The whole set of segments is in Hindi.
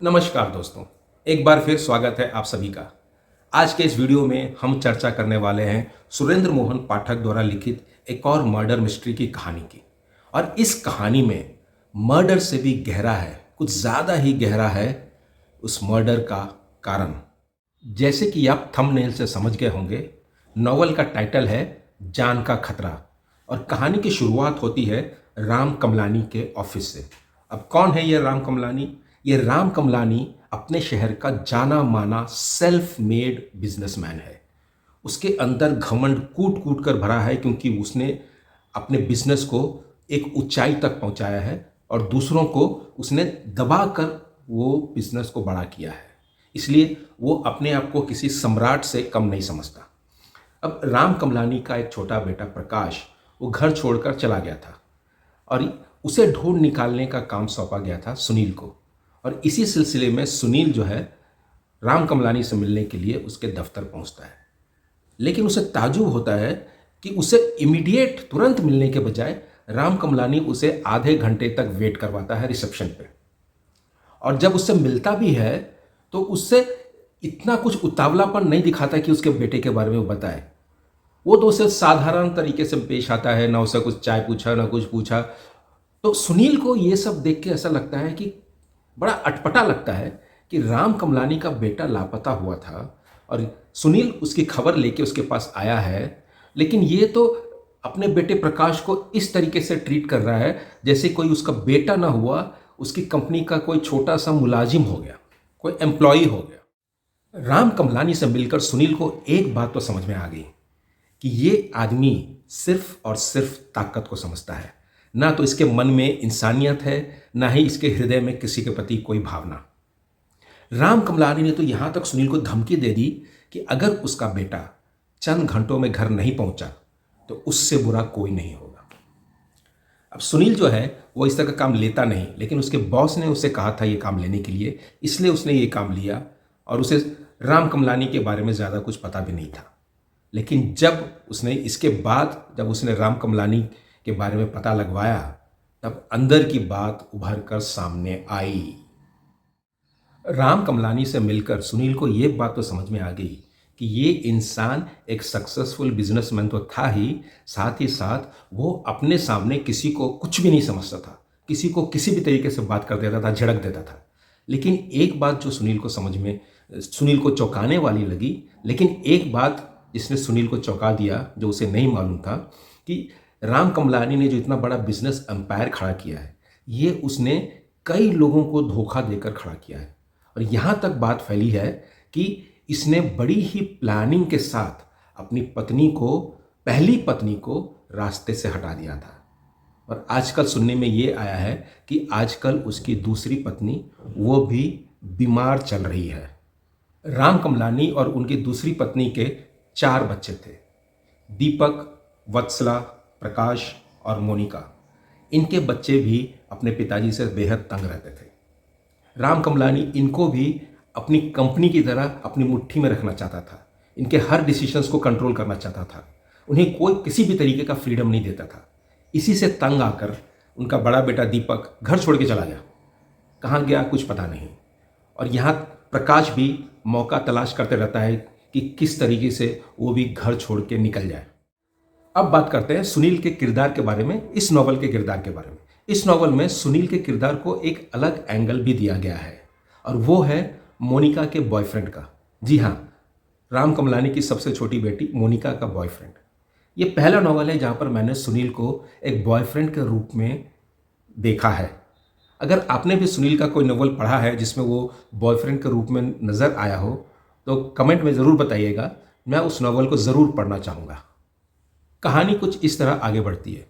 नमस्कार दोस्तों, एक बार फिर स्वागत है आप सभी का। आज के इस वीडियो में हम चर्चा करने वाले हैं सुरेंद्र मोहन पाठक द्वारा लिखित एक और मर्डर मिस्ट्री की कहानी की। और इस कहानी में मर्डर से भी गहरा है, कुछ ज़्यादा ही गहरा है उस मर्डर का कारण। जैसे कि आप थंबनेल से समझ गए होंगे, नॉवल का टाइटल है जान का खतरा और कहानी की शुरुआत होती है राम कमलानी के ऑफिस से। अब कौन है ये राम कमलानी? ये राम कमलानी अपने शहर का जाना माना सेल्फ मेड बिजनेसमैन है। उसके अंदर घमंड कूट कूट कर भरा है, क्योंकि उसने अपने बिजनेस को एक ऊंचाई तक पहुंचाया है और दूसरों को उसने दबा कर वो बिजनेस को बड़ा किया है। इसलिए वो अपने आप को किसी सम्राट से कम नहीं समझता। अब राम कमलानी का एक छोटा बेटा प्रकाश वो घर छोड़कर चला गया था और उसे ढूंढ निकालने का काम सौंपा गया था सुनील को। और इसी सिलसिले में सुनील जो है राम कमलानी से मिलने के लिए उसके दफ्तर पहुंचता है। लेकिन उसे ताजुब होता है कि उसे इमीडिएट तुरंत मिलने के बजाय राम कमलानी उसे आधे घंटे तक वेट करवाता है रिसेप्शन पे। और जब उससे मिलता भी है तो उससे इतना कुछ उतावलापन नहीं दिखाता कि उसके बेटे के बारे में वो बताए। वो तो उसे साधारण तरीके से पेश आता है, ना उसे कुछ चाय पूछा ना कुछ पूछा। तो सुनील को ये सब देख के ऐसा लगता है कि बड़ा अटपटा लगता है कि राम कमलानी का बेटा लापता हुआ था और सुनील उसकी खबर लेके उसके पास आया है, लेकिन ये तो अपने बेटे प्रकाश को इस तरीके से ट्रीट कर रहा है जैसे कोई उसका बेटा ना हुआ, उसकी कंपनी का कोई छोटा सा मुलाजिम हो गया, कोई एम्प्लॉई हो गया। राम कमलानी से मिलकर सुनील को एक बात तो समझ में आ गई कि ये आदमी सिर्फ और सिर्फ ताकत को समझता है, ना तो इसके मन में इंसानियत है, ना ही इसके हृदय में किसी के प्रति कोई भावना। राम कमलानी ने तो यहां तक सुनील को धमकी दे दी कि अगर उसका बेटा चंद घंटों में घर नहीं पहुंचा तो उससे बुरा कोई नहीं होगा। अब सुनील जो है वो इस तरह का काम लेता नहीं, लेकिन उसके बॉस ने उसे कहा था ये काम लेने के लिए, इसलिए उसने ये काम लिया। और उसे राम कमलानी के बारे में ज़्यादा कुछ पता भी नहीं था। लेकिन जब उसने राम कमलानी के बारे में पता लगवाया, तब अंदर की बात उभर कर सामने आई। राम कमलानी से मिलकर सुनील को यह बात तो समझ में आ गई कि ये इंसान एक सक्सेसफुल बिजनेसमैन तो था ही, साथ ही साथ वो अपने सामने किसी को कुछ भी नहीं समझता था, किसी को किसी भी तरीके से बात कर देता था, झड़क देता था। लेकिन एक बात जो सुनील को चौंकाने वाली लगी, लेकिन एक बात जिसने सुनील को चौंका दिया, जो उसे नहीं मालूम था, कि राम कमलानी ने जो इतना बड़ा बिजनेस एम्पायर खड़ा किया है, ये उसने कई लोगों को धोखा देकर खड़ा किया है। और यहाँ तक बात फैली है कि इसने बड़ी ही प्लानिंग के साथ अपनी पहली पत्नी को रास्ते से हटा दिया था। और आजकल सुनने में ये आया है कि आजकल उसकी दूसरी पत्नी वो भी बीमार चल रही है। राम कमलानी और उनकी दूसरी पत्नी के 4 बच्चे थे, दीपक, वत्सला, प्रकाश और मोनिका। इनके बच्चे भी अपने पिताजी से बेहद तंग रहते थे। राम कमलानी इनको भी अपनी कंपनी की तरह अपनी मुट्ठी में रखना चाहता था, इनके हर डिसीजंस को कंट्रोल करना चाहता था, उन्हें कोई किसी भी तरीके का फ्रीडम नहीं देता था। इसी से तंग आकर उनका बड़ा बेटा दीपक घर छोड़ के चला गया। कहाँ गया कुछ पता नहीं। और यहाँ प्रकाश भी मौका तलाश करते रहता है कि किस तरीके से वो भी घर छोड़ के निकल जाए। अब बात करते हैं सुनील के किरदार के बारे में, इस नॉवल के किरदार के बारे में। इस नॉवल में सुनील के किरदार को एक अलग एंगल भी दिया गया है, और वो है मोनिका के बॉयफ्रेंड का। जी हाँ, राम कमलानी की सबसे छोटी बेटी मोनिका का बॉयफ्रेंड। ये पहला नॉवल है जहाँ पर मैंने सुनील को एक बॉयफ्रेंड के रूप में देखा है। अगर आपने भी सुनील का कोई नॉवल पढ़ा है जिसमें वो बॉयफ्रेंड के रूप में नज़र आया हो, तो कमेंट में ज़रूर बताइएगा, मैं उस नॉवल को ज़रूर पढ़ना चाहूँगा। कहानी कुछ इस तरह आगे बढ़ती है।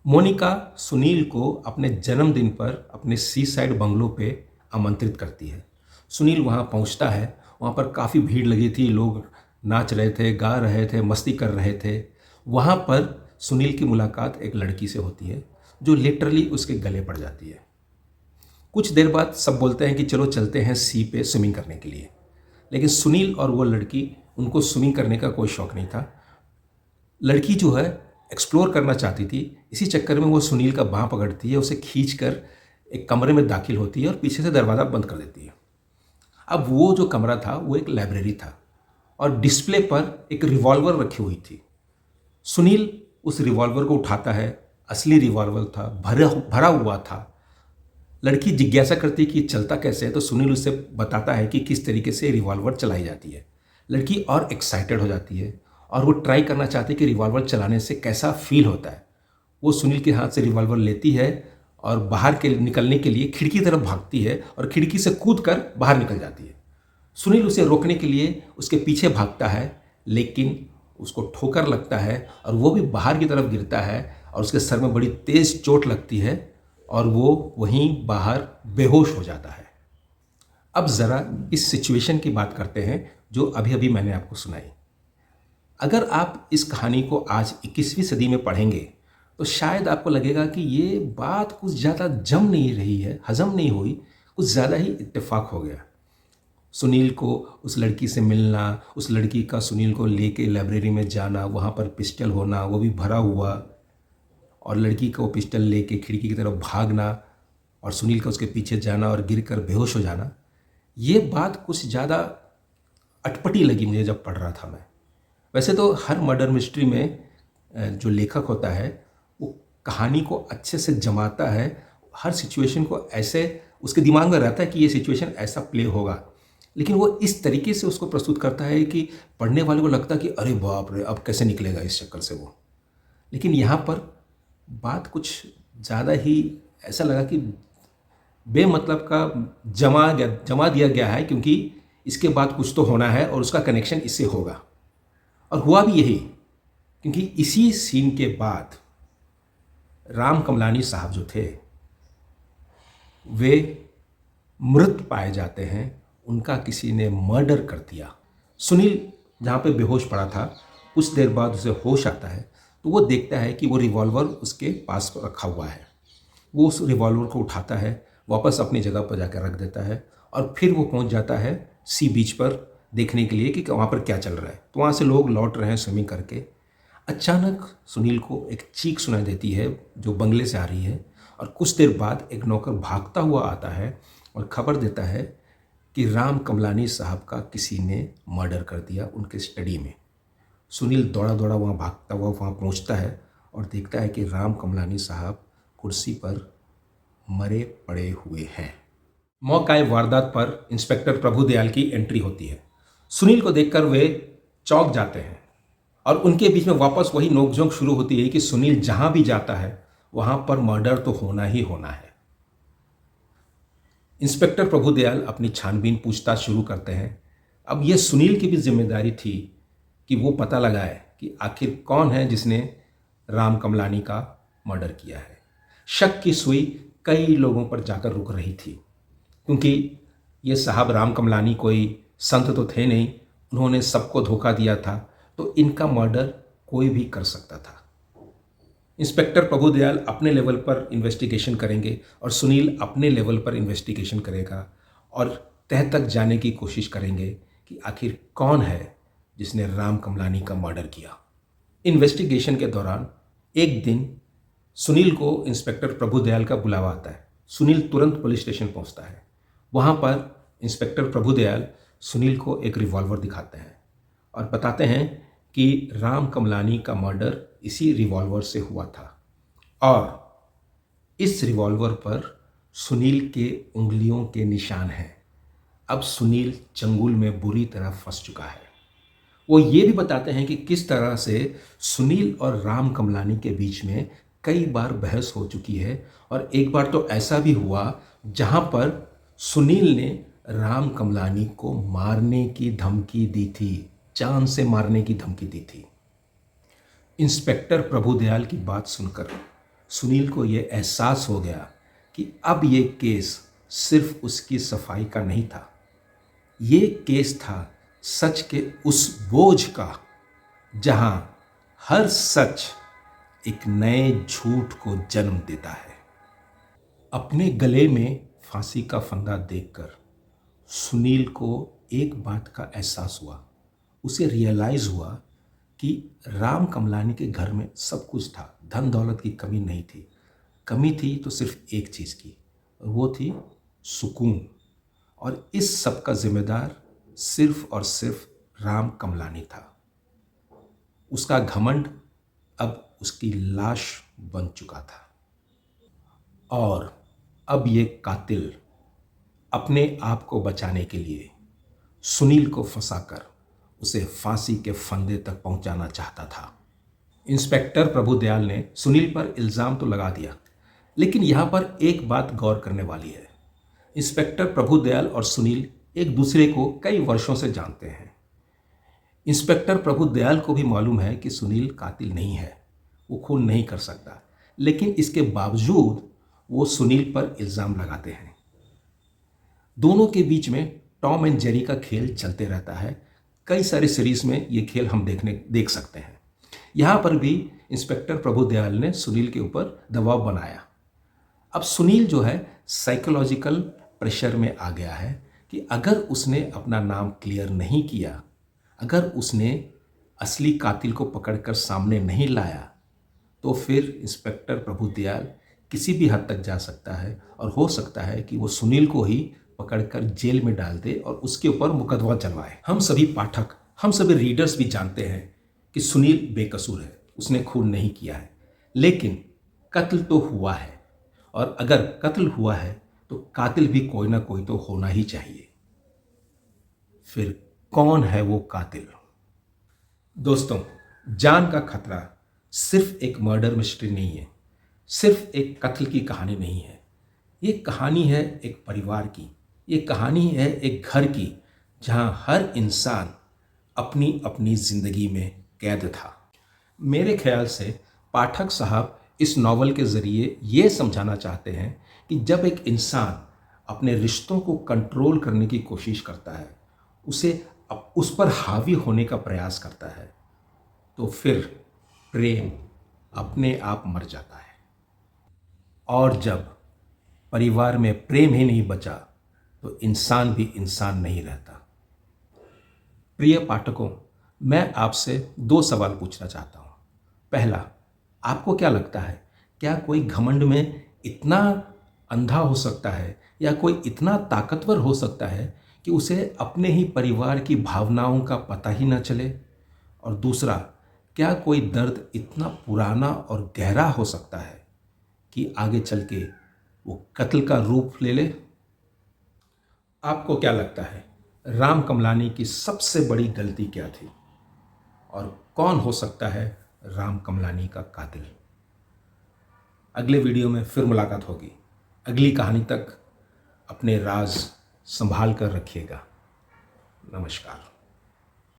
मोनिका सुनील को अपने जन्मदिन पर अपने सी साइड बंगलो पे आमंत्रित करती है। सुनील वहाँ पहुँचता है। वहाँ पर काफ़ी भीड़ लगी थी, लोग नाच रहे थे, गा रहे थे, मस्ती कर रहे थे। वहाँ पर सुनील की मुलाकात एक लड़की से होती है जो लिटरली उसके गले पड़ जाती है। कुछ देर बाद सब बोलते हैं कि चलो चलते हैं सी पे स्विमिंग करने के लिए, लेकिन सुनील और वो लड़की, उनको स्विमिंग करने का कोई शौक़ नहीं था। लड़की जो है एक्सप्लोर करना चाहती थी, इसी चक्कर में वो सुनील का बाँह पकड़ती है, उसे खींचकर एक कमरे में दाखिल होती है और पीछे से दरवाज़ा बंद कर देती है। अब वो जो कमरा था वो एक लाइब्रेरी था और डिस्प्ले पर एक रिवॉल्वर रखी हुई थी। सुनील उस रिवॉल्वर को उठाता है। असली रिवॉल्वर था, भरा भरा हुआ था। लड़की जिज्ञासा करती है कि चलता कैसे है, तो सुनील उसे बताता है कि किस तरीके से रिवॉल्वर चलाई जाती है। लड़की और एक्साइटेड हो जाती है और वो ट्राई करना चाहती है कि रिवॉल्वर चलाने से कैसा फील होता है। वो सुनील के हाथ से रिवॉल्वर लेती है और बाहर के निकलने के लिए खिड़की की तरफ भागती है और खिड़की से कूदकर बाहर निकल जाती है। सुनील उसे रोकने के लिए उसके पीछे भागता है, लेकिन उसको ठोकर लगता है और वो भी बाहर की तरफ गिरता है और उसके सर में बड़ी तेज चोट लगती है और वो वहीं बाहर बेहोश हो जाता है। अब ज़रा इस सिचुएशन की बात करते हैं जो अभी अभी मैंने आपको सुनाई। अगर आप इस कहानी को आज 21वीं सदी में पढ़ेंगे तो शायद आपको लगेगा कि ये बात कुछ ज़्यादा जम नहीं रही है, हजम नहीं हुई, कुछ ज़्यादा ही इत्तेफाक हो गया। सुनील को उस लड़की से मिलना, उस लड़की का सुनील को लेके लाइब्रेरी में जाना, वहाँ पर पिस्टल होना, वो भी भरा हुआ, और लड़की को पिस्टल लेके खिड़की की तरफ भागना और सुनील का उसके पीछे जाना और गिरकर बेहोश हो जाना, ये बात कुछ ज़्यादा अटपटी लगी मुझे जब पढ़ रहा था मैं। वैसे तो हर मर्डर मिस्ट्री में जो लेखक होता है वो कहानी को अच्छे से जमाता है, हर सिचुएशन को ऐसे उसके दिमाग में रहता है कि ये सिचुएशन ऐसा प्ले होगा, लेकिन वो इस तरीके से उसको प्रस्तुत करता है कि पढ़ने वाले को लगता है कि अरे बाप रे, अब कैसे निकलेगा इस चक्कर से वो। लेकिन यहाँ पर बात कुछ ज़्यादा ही ऐसा लगा कि बेमतलब का जमा दिया गया है, क्योंकि इसके बाद कुछ तो होना है और उसका कनेक्शन इससे होगा। और हुआ भी यही, क्योंकि इसी सीन के बाद राम कमलानी साहब जो थे वे मृत पाए जाते हैं। उनका किसी ने मर्डर कर दिया। सुनील जहाँ पे बेहोश पड़ा था, कुछ देर बाद उसे होश आता है तो वो देखता है कि वो रिवॉल्वर उसके पास रखा हुआ है। वो उस रिवॉल्वर को उठाता है, वापस अपनी जगह पर जाकर रख देता है और फिर वो पहुंच जाता है सी बीच पर देखने के लिए कि वहाँ पर क्या चल रहा है। तो वहाँ से लोग लौट रहे हैं स्विमिंग करके। अचानक सुनील को एक चीख सुनाई देती है जो बंगले से आ रही है, और कुछ देर बाद एक नौकर भागता हुआ आता है और खबर देता है कि राम कमलानी साहब का किसी ने मर्डर कर दिया उनके स्टडी में। सुनील दौड़ा दौड़ा वहाँ भागता हुआ वहाँ पहुँचता है और देखता है कि राम कमलानी साहब कुर्सी पर मरे पड़े हुए हैं। मौका वारदात पर इंस्पेक्टर प्रभुदयाल की एंट्री होती है। सुनील को देखकर वे चौंक जाते हैं और उनके बीच में वापस वही नोकझोंक शुरू होती है कि सुनील जहां भी जाता है वहां पर मर्डर तो होना ही होना है। इंस्पेक्टर प्रभुदयाल अपनी छानबीन पूछताछ शुरू करते हैं। अब यह सुनील की भी जिम्मेदारी थी कि वो पता लगाए कि आखिर कौन है जिसने राम कमलानी का मर्डर किया है। शक की सुई कई लोगों पर जाकर रुक रही थी, क्योंकि ये साहब राम कमलानी कोई संत तो थे नहीं, उन्होंने सबको धोखा दिया था, तो इनका मर्डर कोई भी कर सकता था। इंस्पेक्टर प्रभुदयाल अपने लेवल पर इन्वेस्टिगेशन करेंगे और सुनील अपने लेवल पर इन्वेस्टिगेशन करेगा और तह तक जाने की कोशिश करेंगे कि आखिर कौन है जिसने राम कमलानी का मर्डर किया। इन्वेस्टिगेशन के दौरान एक दिन सुनील को इंस्पेक्टर प्रभुदयाल का बुलावा आता है। सुनील तुरंत पुलिस स्टेशन पहुंचता है। वहां पर इंस्पेक्टर प्रभुदयाल सुनील को एक रिवॉल्वर दिखाते हैं और बताते हैं कि राम कमलानी का मर्डर इसी रिवॉल्वर से हुआ था और इस रिवॉल्वर पर सुनील के उंगलियों के निशान हैं। अब सुनील चंगुल में बुरी तरह फंस चुका है। वो ये भी बताते हैं कि किस तरह से सुनील और राम कमलानी के बीच में कई बार बहस हो चुकी है और एक बार तो ऐसा भी हुआ जहां पर सुनील ने राम कमलानी को मारने की धमकी दी थी, जान से मारने की धमकी दी थी। इंस्पेक्टर प्रभुदयाल की बात सुनकर सुनील को यह एहसास हो गया कि अब ये केस सिर्फ उसकी सफाई का नहीं था, ये केस था सच के उस बोझ का जहां हर सच एक नए झूठ को जन्म देता है। अपने गले में फांसी का फंदा देखकर सुनील को एक बात का एहसास हुआ। उसे रियलाइज हुआ कि राम कमलानी के घर में सब कुछ था, धन दौलत की कमी नहीं थी। कमी थी तो सिर्फ एक चीज़ की, और वो थी सुकून। और इस सब का जिम्मेदार सिर्फ और सिर्फ राम कमलानी था। उसका घमंड अब उसकी लाश बन चुका था। और अब ये कातिल अपने आप को बचाने के लिए सुनील को फंसाकर उसे फांसी के फंदे तक पहुंचाना चाहता था। इंस्पेक्टर प्रभुदयाल ने सुनील पर इल्ज़ाम तो लगा दिया, लेकिन यहाँ पर एक बात गौर करने वाली है। इंस्पेक्टर प्रभुदयाल और सुनील एक दूसरे को कई वर्षों से जानते हैं। इंस्पेक्टर प्रभुदयाल को भी मालूम है कि सुनील कातिल नहीं है, वो खून नहीं कर सकता, लेकिन इसके बावजूद वो सुनील पर इल्ज़ाम लगाते हैं। दोनों के बीच में टॉम एंड जेरी का खेल चलते रहता है। कई सारे सीरीज में ये खेल हम देख सकते हैं। यहाँ पर भी इंस्पेक्टर प्रभुदयाल ने सुनील के ऊपर दबाव बनाया। अब सुनील जो है साइकोलॉजिकल प्रेशर में आ गया है कि अगर उसने अपना नाम क्लियर नहीं किया, अगर उसने असली कातिल को पकड़कर सामने नहीं लाया, तो फिर इंस्पेक्टर प्रभुदयाल किसी भी हद तक जा सकता है और हो सकता है कि वो सुनील को ही पकड़कर जेल में डाल दे और उसके ऊपर मुकदमा चलवाए। हम सभी पाठक, हम सभी रीडर्स भी जानते हैं कि सुनील बेकसूर है, उसने खून नहीं किया है, लेकिन कत्ल तो हुआ है। और अगर कत्ल हुआ है तो कातिल भी कोई ना कोई तो होना ही चाहिए। फिर कौन है वो कातिल? दोस्तों, जान का खतरा सिर्फ एक मर्डर मिस्ट्री नहीं है, सिर्फ एक कत्ल की कहानी नहीं है। ये कहानी है एक परिवार की, ये कहानी है एक घर की, जहां हर इंसान अपनी अपनी जिंदगी में कैद था। मेरे ख्याल से पाठक साहब इस नॉवल के ज़रिए ये समझाना चाहते हैं कि जब एक इंसान अपने रिश्तों को कंट्रोल करने की कोशिश करता है, उस पर हावी होने का प्रयास करता है, तो फिर प्रेम अपने आप मर जाता है। और जब परिवार में प्रेम ही नहीं बचा तो इंसान भी इंसान नहीं रहता। प्रिय पाठकों, मैं आपसे 2 सवाल पूछना चाहता हूँ। पहला, आपको क्या लगता है, क्या कोई घमंड में इतना अंधा हो सकता है या कोई इतना ताकतवर हो सकता है कि उसे अपने ही परिवार की भावनाओं का पता ही न चले? और दूसरा, क्या कोई दर्द इतना पुराना और गहरा हो सकता है कि आगे चल के वो कत्ल का रूप ले ले? आपको क्या लगता है, राम कमलानी की सबसे बड़ी गलती क्या थी और कौन हो सकता है राम कमलानी का कातिल? अगले वीडियो में फिर मुलाकात होगी। अगली कहानी तक अपने राज संभाल कर रखिएगा। नमस्कार।